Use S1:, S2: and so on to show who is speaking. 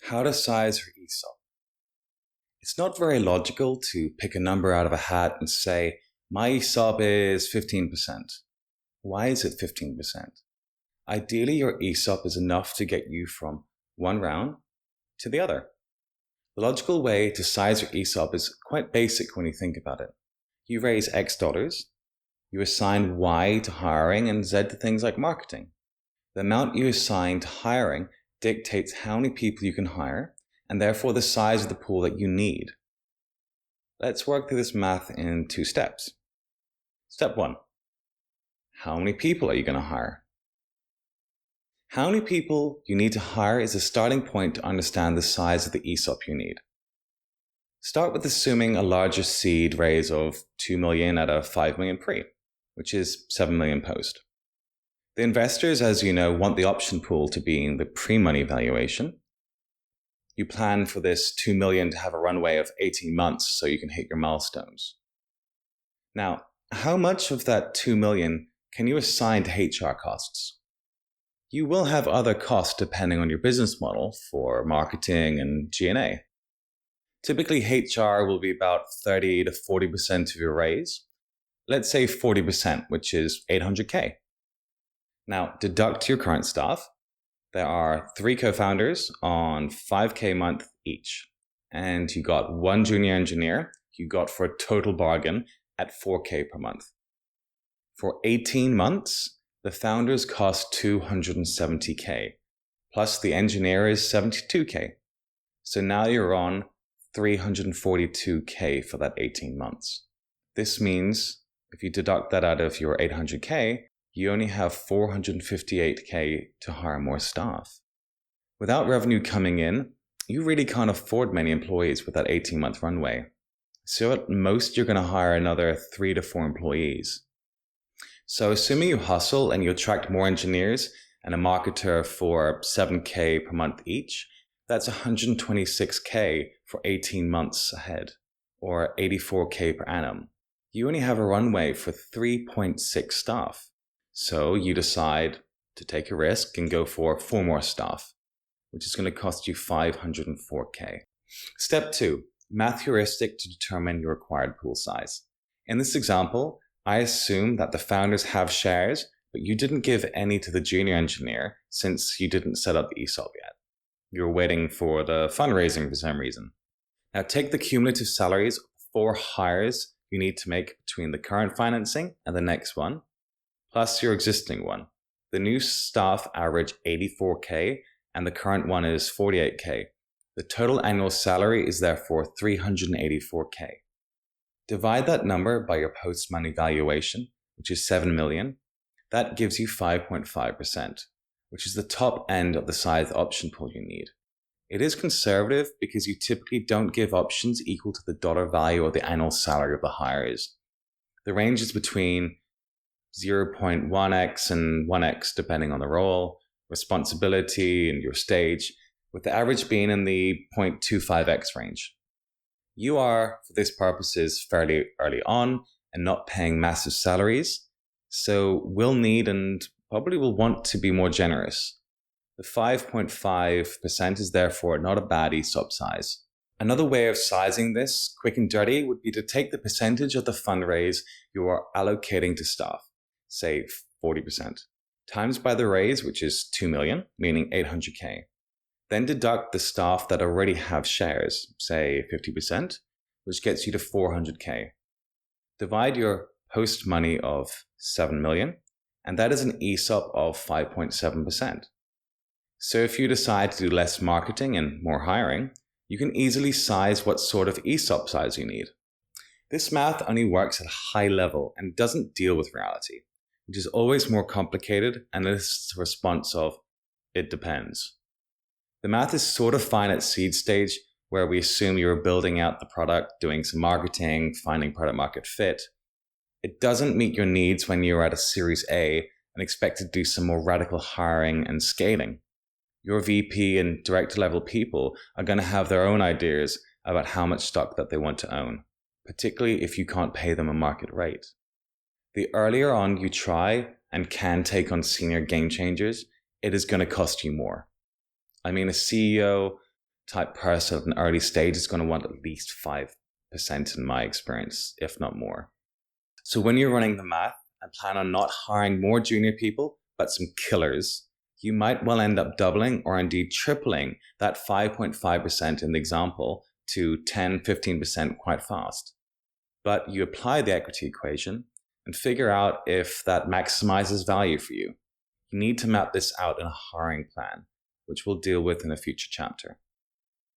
S1: How to size your ESOP. It's not very logical to pick a number out of a hat and say, my ESOP is 15%. Why is it 15%? Ideally, your ESOP is enough to get you from one round to the other. The logical way to size your ESOP is quite basic when you think about it. You raise X dollars, you assign Y to hiring and Z to things like marketing. The amount you assign to hiring dictates how many people you can hire, and therefore the size of the pool that you need. Let's work through this math in 2 steps. Step 1. How many people are you going to hire? How many people you need to hire is a starting point to understand the size of the ESOP you need. Start with assuming a larger seed raise of 2 million at a 5 million pre, which is 7 million post. The investors, as you know, want the option pool to be in the pre-money valuation. You plan for this 2 million to have a runway of 18 months so you can hit your milestones. Now, how much of that 2 million can you assign to HR costs? You will have other costs depending on your business model for marketing and G&A. Typically, HR will be about 30 to 40% of your raise. Let's say 40%, which is 800K. Now, deduct your current staff. There are 3 co-founders on 5K a month each. And you got 1 junior engineer you got for a total bargain at 4K per month. For 18 months, the founders cost 270K, plus the engineer is 72K. So now you're on 342K for that 18 months. This means if you deduct that out of your 800K, you only have 458K to hire more staff. Without revenue coming in, you really can't afford many employees with that 18-month runway. So at most, you're going to hire another 3 to 4 employees. So assuming you hustle and you attract more engineers and a marketer for 7K per month each, that's 126K for 18 months ahead, or 84K per annum. You only have a runway for 3.6 staff. So you decide to take a risk and go for 4 more staff, which is going to cost you 504K. Step 2, math heuristic to determine your required pool size. In this example, I assume that the founders have shares, but you didn't give any to the junior engineer since you didn't set up the ESOP yet. You're waiting for the fundraising for some reason. Now take the cumulative salaries of 4 hires you need to make between the current financing and the next one, plus your existing one. The new staff average 84K and the current one is 48K. The total annual salary is therefore 384K. Divide that number by your post-money valuation, which is 7 million. That gives you 5.5%, which is the top end of the size option pool you need. It is conservative because you typically don't give options equal to the dollar value of the annual salary of the hires. The range is between 0.1x and 1x depending on the role, responsibility, and your stage, with the average being in the 0.25x range. You are, for this purposes, fairly early on and not paying massive salaries, so will need and probably will want to be more generous. The 5.5% is therefore not a bad ESOP size. Another way of sizing this, quick and dirty, would be to take the percentage of the fundraise you are allocating to staff, say 40%, times by the raise, which is 2 million, meaning 800K. Then deduct the staff that already have shares, say 50%, which gets you to 400K. Divide your post money of 7 million, and that is an ESOP of 5.7%. So if you decide to do less marketing and more hiring, you can easily size what sort of ESOP size you need. This math only works at a high level and doesn't deal with reality, which is always more complicated and elicits a response of, it depends. The math is sort of fine at seed stage, where we assume you're building out the product, doing some marketing, finding product market fit. It doesn't meet your needs when you're at a Series A and expect to do some more radical hiring and scaling. Your VP and director level people are going to have their own ideas about how much stock that they want to own, particularly if you can't pay them a market rate. The earlier on you try and can take on senior game changers, it is going to cost you more. I mean, a CEO type person at an early stage is going to want at least 5% in my experience, if not more. So when you're running the math and plan on not hiring more junior people, but some killers, you might well end up doubling or indeed tripling that 5.5% in the example to 10, 15% quite fast. But you apply the equity equation and figure out if that maximizes value for you. You need to map this out in a hiring plan, which we'll deal with in a future chapter.